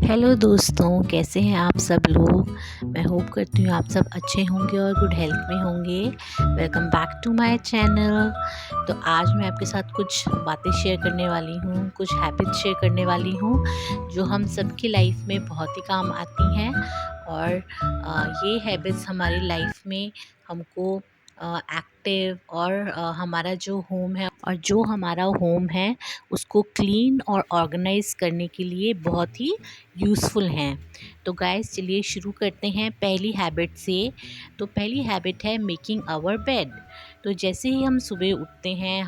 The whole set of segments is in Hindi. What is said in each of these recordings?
हेलो दोस्तों, कैसे हैं आप सब लोग। मैं होप करती हूँ आप सब अच्छे होंगे और गुड हेल्थ में होंगे। Welcome back to my channel. तो आज मैं आपके साथ कुछ बातें शेयर करने वाली हूँ, कुछ हैबिट्स शेयर करने वाली हूँ जो हम सबकी लाइफ में बहुत ही काम आती हैं। और ये हैबिट्स हमारी लाइफ में हमको एक्टिव और हमारा होम है उसको क्लीन और ऑर्गेनाइज करने के लिए बहुत ही यूज़फुल हैं। तो गाइस चलिए शुरू करते हैं पहली हैबिट से। तो पहली हैबिट है मेकिंग आवर बेड। तो जैसे ही हम सुबह उठते हैं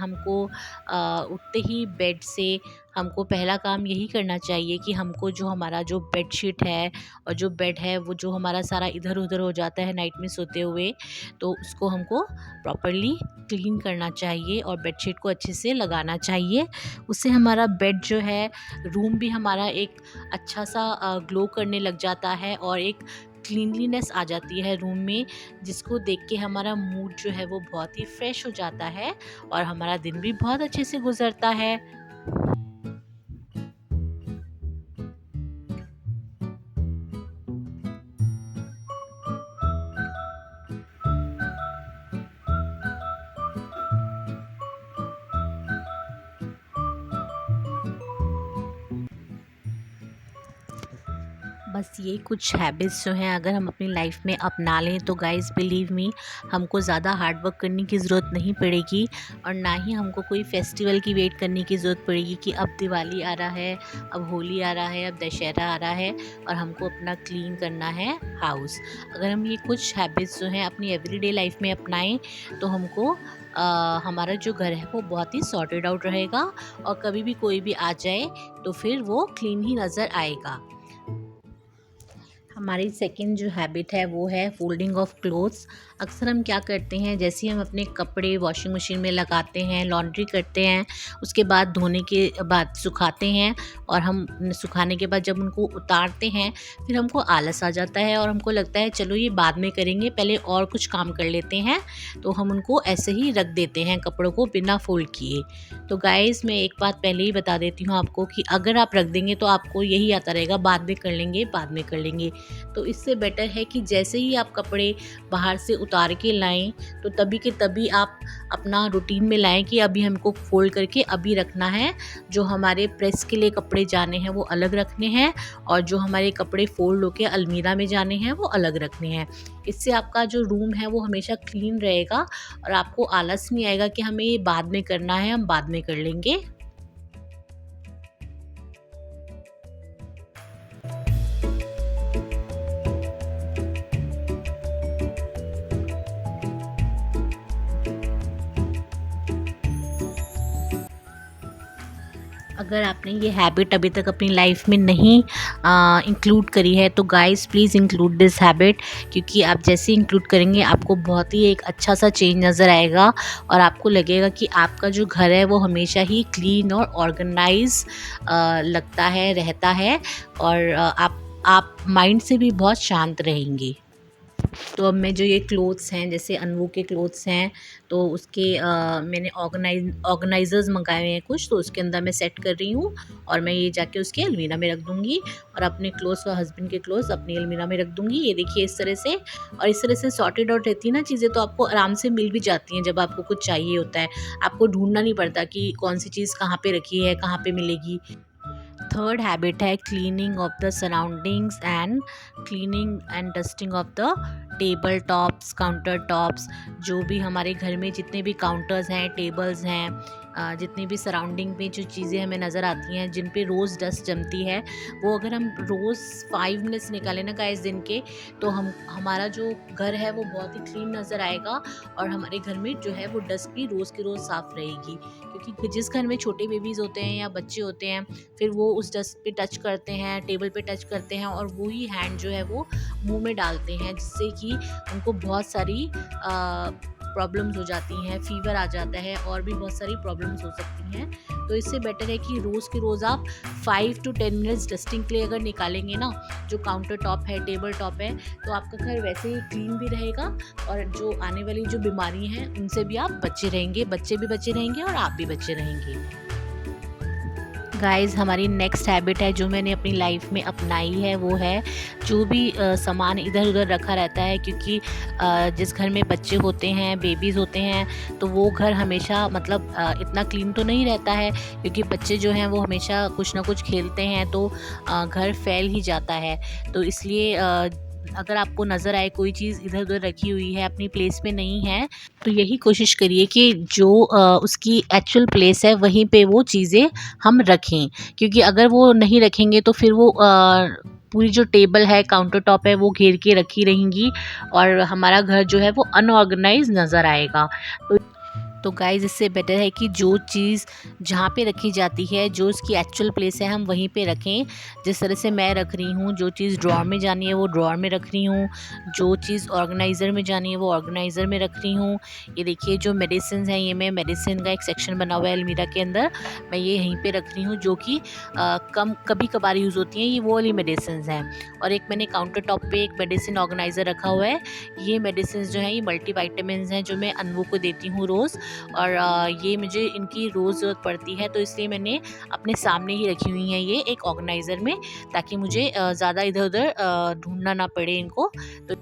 उठते ही बेड से हमको पहला काम यही करना चाहिए कि हमको जो हमारा जो बेडशीट है और जो बेड है वो जो हमारा सारा इधर उधर हो जाता है नाइट में सोते हुए, तो उसको हमको प्रॉपरली क्लीन करना चाहिए और बेडशीट को अच्छे से लगाना चाहिए। उससे हमारा बेड जो है, रूम भी हमारा एक अच्छा सा ग्लो करने लग जाता है और एक क्लीनलीनेस आ जाती है रूम में, जिसको देख के हमारा मूड जो है वो बहुत ही फ्रेश हो जाता है और हमारा दिन भी बहुत अच्छे से गुजरता है। बस ये कुछ हैबिट्स जो हैं अगर हम अपनी लाइफ में अपना लें तो गाइस बिलीव मी, हमको ज़्यादा हार्ड वर्क करने की ज़रूरत नहीं पड़ेगी और ना ही हमको कोई फेस्टिवल की वेट करने की ज़रूरत पड़ेगी कि अब दिवाली आ रहा है, अब होली आ रहा है, अब दशहरा आ रहा है और हमको अपना क्लीन करना है हाउस। अगर हम ये कुछ हैबिट्स जो हैं अपनी एवरीडे लाइफ में अपनाएं तो हमको हमारा जो घर है वो बहुत ही सॉर्टेड आउट रहेगा और कभी भी कोई भी आ जाए तो फिर वो क्लीन ही नज़र आएगा। हमारी सेकंड जो हैबिट है वो है फोल्डिंग ऑफ क्लोथ्स। अक्सर हम क्या करते हैं, जैसे हम अपने कपड़े वॉशिंग मशीन में लगाते हैं, लॉन्ड्री करते हैं, उसके बाद धोने के बाद सुखाते हैं और हम सुखाने के बाद जब उनको उतारते हैं फिर हमको आलस आ जाता है और हमको लगता है चलो ये बाद में करेंगे, पहले और कुछ काम कर लेते हैं। तो हम उनको ऐसे ही रख देते हैं कपड़ों को बिना फोल्ड किए। तो गाइज़ मैं एक बात पहले ही बता देती हूँ आपको कि अगर आप रख देंगे तो आपको यही आता रहेगा बाद में कर लेंगे, बाद में कर लेंगे। तो इससे बेटर है कि जैसे ही आप कपड़े बाहर से उतार के लाएं तो तभी के तभी आप अपना रूटीन में लाएं कि अभी हमको फोल्ड करके अभी रखना है। जो हमारे प्रेस के लिए कपड़े जाने हैं वो अलग रखने हैं और जो हमारे कपड़े फोल्ड होके अलमीरा में जाने हैं वो अलग रखने हैं। इससे आपका जो रूम है वो हमेशा क्लीन रहेगा और आपको आलस नहीं आएगा कि हमें ये बाद में करना है, हम बाद में कर लेंगे। अगर आपने ये हैबिट अभी तक अपनी लाइफ में नहीं इंक्लूड करी है तो guys please include this habit, क्योंकि आप जैसे इंक्लूड करेंगे आपको बहुत ही एक अच्छा सा चेंज नज़र आएगा और आपको लगेगा कि आपका जो घर है वो हमेशा ही क्लीन और ऑर्गेनाइज लगता है, रहता है और आप माइंड से भी बहुत शांत रहेंगे। तो अब मैं जो ये क्लोथ्स हैं, जैसे अनवो के क्लोथ्स हैं, तो उसके मैंने ऑर्गेनाइज़र्स मंगाए हुए हैं कुछ, तो उसके अंदर मैं सेट कर रही हूँ और मैं ये जाके उसके अलमीरा में रख दूँगी और अपने क्लोथ्स और हस्बैंड के क्लोथ्स अपनी अलमीरा में रख दूँगी। ये देखिए इस तरह से, और इस तरह से सॉर्टेड आउट रहती है ना चीज़ें, तो आपको आराम से मिल भी जाती हैं। जब आपको कुछ चाहिए होता है आपको ढूंढना नहीं पड़ता कि कौन सी चीज़ कहाँ पे रखी है, कहाँ पे मिलेगी। थर्ड हैबिट है cleaning of the surroundings and cleaning and dusting of the table tops, counter tops. जो भी हमारे घर में जितने भी काउंटर्स हैं, टेबल्स हैं, जितनी भी सराउंडिंग में जो चीज़ें हमें नज़र आती हैं जिन पे रोज़ डस्ट जमती है, वो अगर हम रोज़ 5 मिनट्स निकालें ना गाइस दिन के, तो हमारा जो घर है वो बहुत ही क्लीन नज़र आएगा और हमारे घर में जो है वो डस्ट भी रोज़ की रोज़ साफ़ रहेगी। क्योंकि जिस घर में छोटे बेबीज़ होते हैं या बच्चे होते हैं, फिर वो उस डस्ट पे टच करते हैं, टेबल पे टच करते हैं और वो ही हैंड जो है वो मुंह में डालते हैं, जिससे कि उनको बहुत सारी प्रॉब्लम्स हो जाती हैं, फीवर आ जाता है और भी बहुत सारी प्रॉब्लम्स हो सकती हैं। तो इससे बेटर है कि रोज़ के रोज़ आप 5 to 10 मिनट्स डस्टिंग के लिए अगर निकालेंगे ना, जो काउंटर टॉप है, टेबल टॉप है, तो आपका घर वैसे ही क्लीन भी रहेगा और जो आने वाली जो बीमारी हैं उनसे भी आप बचे रहेंगे, बच्चे भी बचे रहेंगे और आप भी बचे रहेंगे। गाइस हमारी नेक्स्ट हैबिट है जो मैंने अपनी लाइफ में अपनाई है, वो है जो भी सामान इधर उधर रखा रहता है, क्योंकि जिस घर में बच्चे होते हैं, बेबीज़ होते हैं, तो वो घर हमेशा मतलब इतना क्लीन तो नहीं रहता है, क्योंकि बच्चे जो हैं वो हमेशा कुछ ना कुछ खेलते हैं, तो घर फैल ही जाता है। तो इसलिए अगर आपको नज़र आए कोई चीज़ इधर उधर रखी हुई है, अपनी प्लेस पे नहीं है, तो यही कोशिश करिए कि जो उसकी एक्चुअल प्लेस है वहीं पे वो चीज़ें हम रखें, क्योंकि अगर वो नहीं रखेंगे तो फिर वो पूरी जो टेबल है, काउंटर टॉप है, वो घेर के रखी रहेंगी और हमारा घर जो है वो अनऑर्गेनाइज नज़र आएगा। तो गाइज़ इससे बेटर है कि जो चीज़ जहाँ पे रखी जाती है, जो उसकी एक्चुअल प्लेस है, हम वहीं पे रखें। जिस तरह से मैं रख रही हूँ, जो चीज़ ड्रॉअर में जानी है वो ड्रॉअर में रख रही हूँ, जो चीज़ ऑर्गेनाइज़र में जानी है वो ऑर्गेनाइज़र में रख रही हूँ। ये देखिए जो मेडिसिन्स हैं, ये मैं मेडिसिन का एक सेक्शन बना हुआ है अलमीरा के अंदर, मैं ये यहीं पे रख रही हूँ, जो कि कम कभी-कभार यूज़ होती हैं, ये वो वाली मेडिसिन्स हैं। और एक मैंने काउंटर टॉप पे एक मेडिसिन ऑर्गेनाइज़र रखा हुआ है। ये मेडिसिन्स जो हैं ये मल्टीविटामिन्स हैं, जो मैं अनवो को देती हूँ रोज़, और ये मुझे इनकी रोज़ ज़रूरत पड़ती है, तो इसलिए मैंने अपने सामने ही रखी हुई हैं ये एक ऑर्गेनाइज़र में, ताकि मुझे ज़्यादा इधर-उधर ढूँढना ना पड़े इनको। तो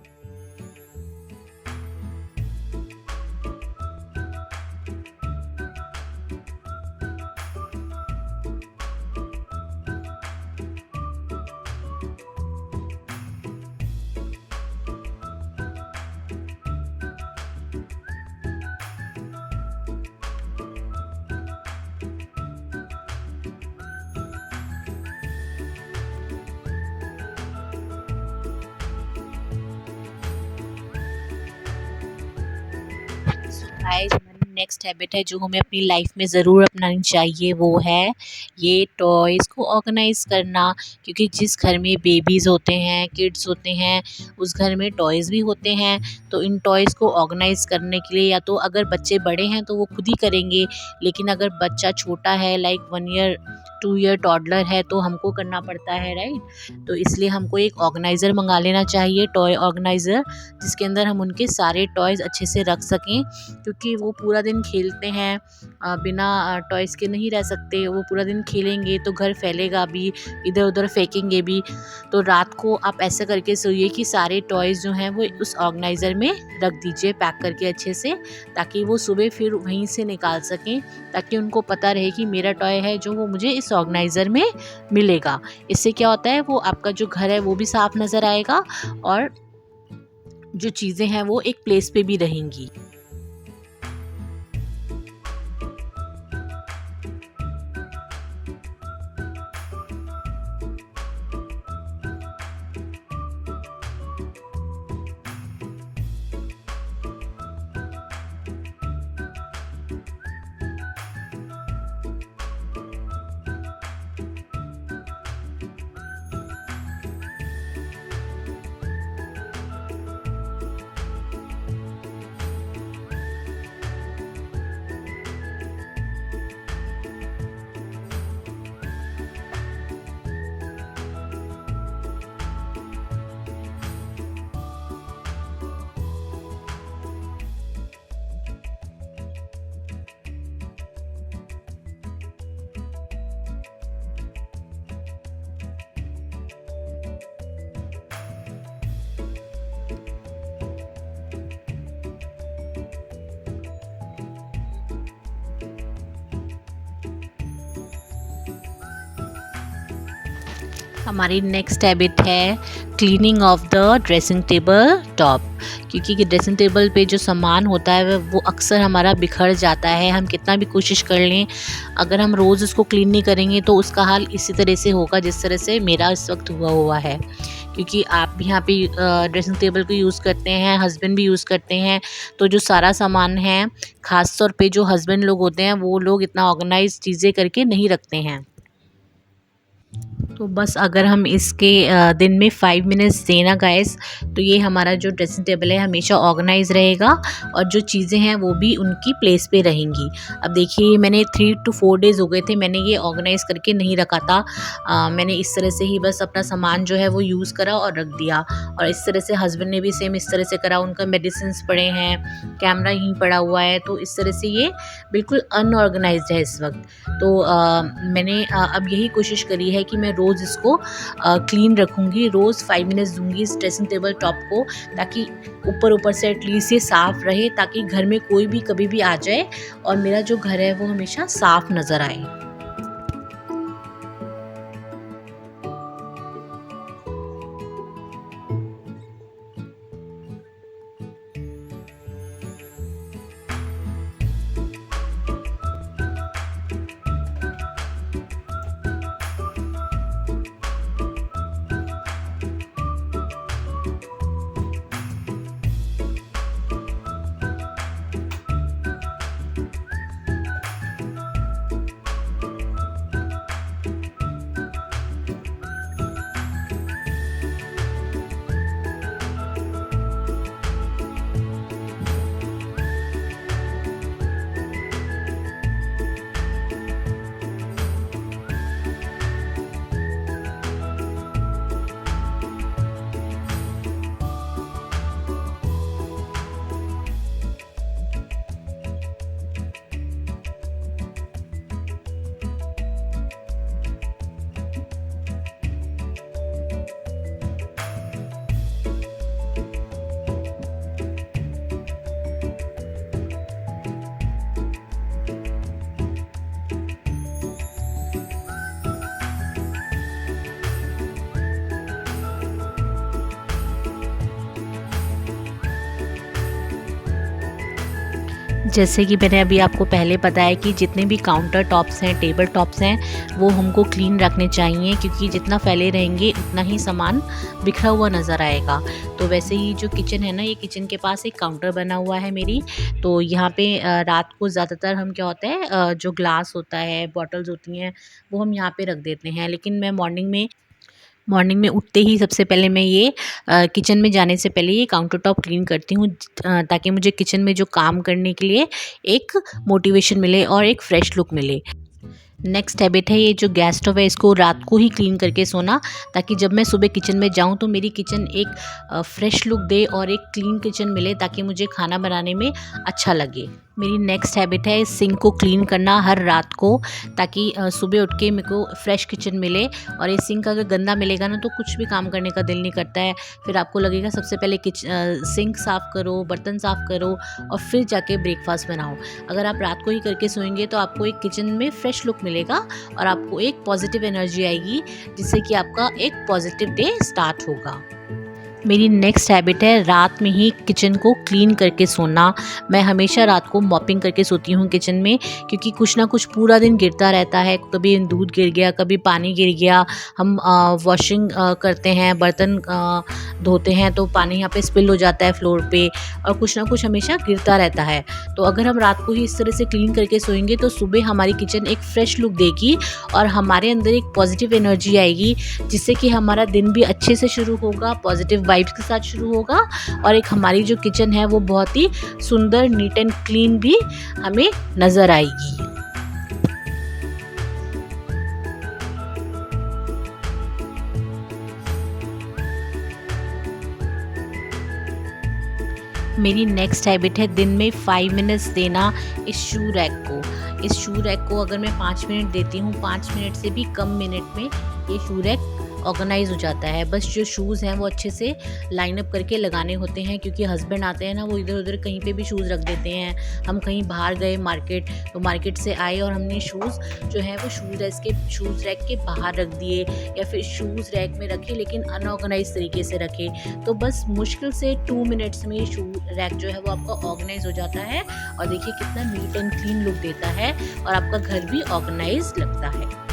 गाइस हमारी नेक्स्ट हैबिट है जो हमें अपनी लाइफ में ज़रूर अपनानी चाहिए, वो है ये टॉयज़ को ऑर्गेनाइज़ करना, क्योंकि जिस घर में बेबीज़ होते हैं, किड्स होते हैं, उस घर में टॉयज़ भी होते हैं। तो इन टॉयज़ को ऑर्गेनाइज़ करने के लिए या तो अगर बच्चे बड़े हैं तो वो खुद ही करेंगे, लेकिन अगर बच्चा छोटा है लाइक 1 ईयर 2 ईयर टॉडलर है तो हमको करना पड़ता है, राइट। तो इसलिए हमको एक ऑर्गेनाइज़र मंगा लेना चाहिए, टॉय ऑर्गेनाइज़र, जिसके अंदर हम उनके सारे टॉयज़ अच्छे से रख सकें, क्योंकि वो पूरा दिन खेलते हैं, बिना टॉयज़ के नहीं रह सकते। वो पूरा दिन खेलेंगे तो घर फैलेगा भी, इधर उधर फेंकेंगे भी। तो रात को आप ऐसा करके सोइए कि सारे टॉयज़ जो हैं वो उस ऑर्गेनाइज़र में रख दीजिए पैक करके अच्छे से, ताकि वो सुबह फिर वहीं से निकाल सकें, ताकि उनको पता रहे कि मेरा टॉय है जो वो मुझे इस ऑर्गेनाइज़र में मिलेगा। इससे क्या होता है, वो आपका जो घर है वो भी साफ़ नज़र आएगा और जो चीज़ें हैं वो एक प्लेस पे भी रहेंगी। हमारी नेक्स्ट हैबिट है cleaning of the dressing table top, क्योंकि ड्रेसिंग टेबल पे जो सामान होता है वो अक्सर हमारा बिखर जाता है। हम कितना भी कोशिश कर लें, अगर हम रोज़ उसको क्लीन नहीं करेंगे तो उसका हाल इसी तरह से होगा जिस तरह से मेरा इस वक्त हुआ है। क्योंकि आप भी यहाँ पे ड्रेसिंग टेबल को यूज़ करते हैं, हस्बैंड भी यूज़ करते हैं, तो जो सारा सामान है, ख़ास तौर पे जो हस्बैंड लोग होते हैं वो लोग इतना ऑर्गेनाइज़ चीज़ें करके नहीं रखते हैं। तो बस अगर हम इसके दिन में 5 मिनट्स दें ना गाइस, तो ये हमारा जो ड्रेसिंग टेबल है हमेशा ऑर्गेनाइज रहेगा और जो चीज़ें हैं वो भी उनकी प्लेस पे रहेंगी। अब देखिए मैंने 3 to 4 डेज़ हो गए थे, मैंने ये ऑर्गेनाइज करके नहीं रखा था। मैंने इस तरह से ही बस अपना सामान जो है वो यूज़ करा और रख दिया, और इस तरह से हस्बैंड ने भी सेम इस तरह से करा। उनका मेडिसिन्स पड़े हैं, कैमरा यहीं पड़ा हुआ है, तो इस तरह से ये बिल्कुल अनऑर्गेनाइज्ड है इस वक्त। तो मैंने अब यही कोशिश करी है कि मैं रोज़ इसको क्लीन रखूँगी, रोज़ 5 मिनट्स दूँगी इस ड्रेसिंग टेबल टॉप को, ताकि ऊपर से एटलीस्ट ये साफ़ रहे, ताकि घर में कोई भी कभी भी आ जाए और मेरा जो घर है वो हमेशा साफ़ नज़र आए। जैसे कि मैंने अभी आपको पहले बताया कि जितने भी काउंटर टॉप्स हैं, टेबल टॉप्स हैं, वो हमको क्लीन रखने चाहिए, क्योंकि जितना फैले रहेंगे उतना ही सामान बिखरा हुआ नज़र आएगा। तो वैसे ही जो किचन है ना, ये किचन के पास एक काउंटर बना हुआ है मेरी, तो यहाँ पे रात को ज़्यादातर हम क्या होता है, जो ग्लास होता है, बॉटल्स होती हैं, वो हम यहाँ पे रख देते हैं। लेकिन मैं मॉर्निंग में उठते ही सबसे पहले मैं ये किचन में जाने से पहले ये काउंटर टॉप क्लीन करती हूँ, ताकि मुझे किचन में जो काम करने के लिए एक मोटिवेशन मिले और एक फ्रेश लुक मिले। नेक्स्ट हैबिट है ये जो गैस स्टोव है, इसको रात को ही क्लीन करके सोना, ताकि जब मैं सुबह किचन में जाऊँ तो मेरी किचन एक फ्रेश लुक दे और एक क्लीन किचन मिले, ताकि मुझे खाना बनाने में अच्छा लगे। मेरी नेक्स्ट हैबिट है सिंक को क्लीन करना हर रात को, ताकि सुबह उठ के मेरे को फ्रेश किचन मिले। और ये सिंक अगर गंदा मिलेगा ना, तो कुछ भी काम करने का दिल नहीं करता है। फिर आपको लगेगा सबसे पहले सिंक साफ़ करो, बर्तन साफ़ करो और फिर जाके ब्रेकफास्ट बनाओ। अगर आप रात को ही करके सोएंगे तो आपको एक किचन में फ्रेश लुक मिलेगा और आपको एक पॉजिटिव एनर्जी आएगी, जिससे कि आपका एक पॉजिटिव डे स्टार्ट होगा। मेरी नेक्स्ट हैबिट है रात में ही किचन को क्लीन करके सोना। मैं हमेशा रात को मॉपिंग करके सोती हूँ किचन में, क्योंकि कुछ ना कुछ पूरा दिन गिरता रहता है। कभी दूध गिर गया, कभी पानी गिर गया, हम वॉशिंग करते हैं, बर्तन धोते हैं तो पानी यहाँ पे स्पिल हो जाता है फ्लोर पे, और कुछ ना कुछ हमेशा गिरता रहता है। तो अगर हम रात को ही इस तरह से क्लीन करके सोएंगे तो सुबह हमारी किचन एक फ्रेश लुक देगी और हमारे अंदर एक पॉजिटिव एनर्जी आएगी, जिससे कि हमारा दिन भी अच्छे से शुरू होगा, पॉजिटिव वाइब्स के साथ शुरू होगा, और एक हमारी जो किचन है वो बहुत ही सुंदर, नीट एंड क्लीन भी हमें नज़र आएगी। मेरी नेक्स्ट हैबिट है दिन में 5 मिनट्स देना इस शू रैक को। इस शू रैक को अगर मैं 5 मिनट देती हूँ, 5 मिनट से भी कम मिनट में ये शू रैक ऑर्गेनाइज हो जाता है। बस जो शूज़ हैं वो अच्छे से लाइन अप करके लगाने होते हैं, क्योंकि हस्बैंड आते हैं ना, वो इधर उधर कहीं पे भी शूज़ रख देते हैं। हम कहीं बाहर गए मार्केट, तो मार्केट से आए और हमने शूज़ जो है वो शूज़ रैक के बाहर रख दिए, या फिर शूज़ रैक में रखे लेकिन अनऑर्गेनाइज तरीके से रखे। तो बस मुश्किल से 2 मिनट्स में शू रैक जो है वो आपका ऑर्गेनाइज हो जाता है, और देखिए कितना नीट एंड क्लीन लुक देता है और आपका घर भी ऑर्गेनाइज लगता है।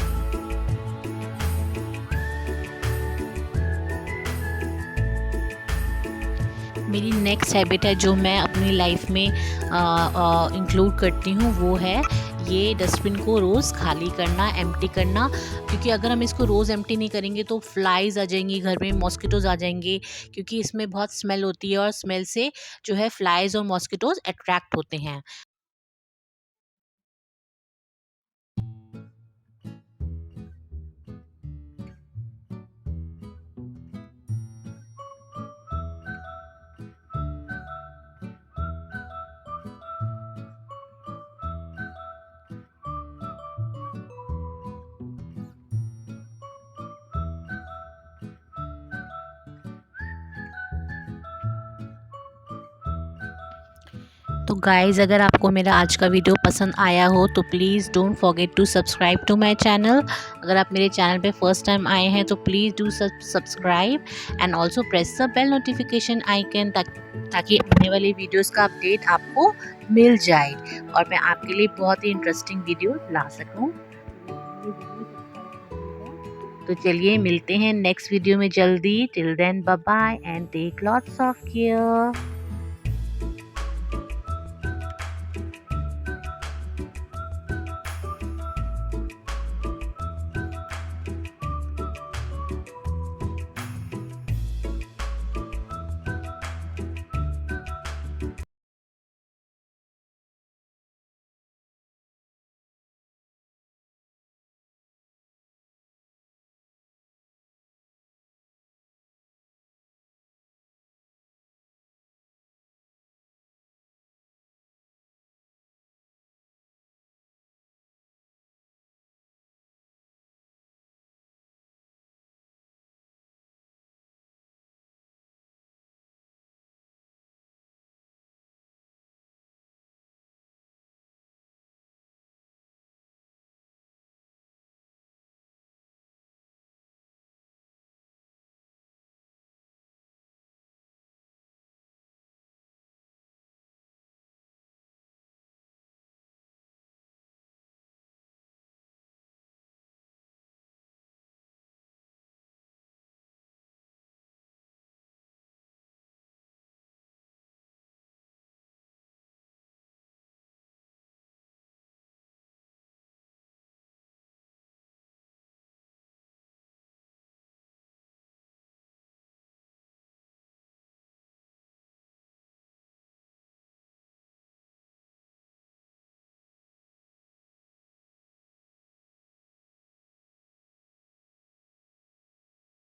मेरी नेक्स्ट हैबिट है जो मैं अपनी लाइफ में इंक्लूड करती हूँ, वो है ये डस्टबिन को रोज़ खाली करना, एम्प्टी करना, क्योंकि अगर हम इसको रोज़ एम्प्टी नहीं करेंगे तो फ्लाइज़ आ जाएंगी घर में, मॉस्किटोज़ आ जाएंगे, क्योंकि इसमें बहुत स्मेल होती है और स्मेल से जो है फ्लाइज़ और मॉस्किटोज़ अट्रैक्ट होते हैं। तो गाइज़, अगर आपको मेरा आज का वीडियो पसंद आया हो तो please don't forget to subscribe to my channel. अगर आप मेरे चैनल पे फर्स्ट टाइम आए हैं तो please do subscribe and also press the bell notification icon, ताकि आने वाली वीडियोस का अपडेट आपको मिल जाए और मैं आपके लिए बहुत ही इंटरेस्टिंग वीडियो ला सकूं। तो चलिए मिलते हैं नेक्स्ट वीडियो में जल्दी। Till then bye bye and take lots of care.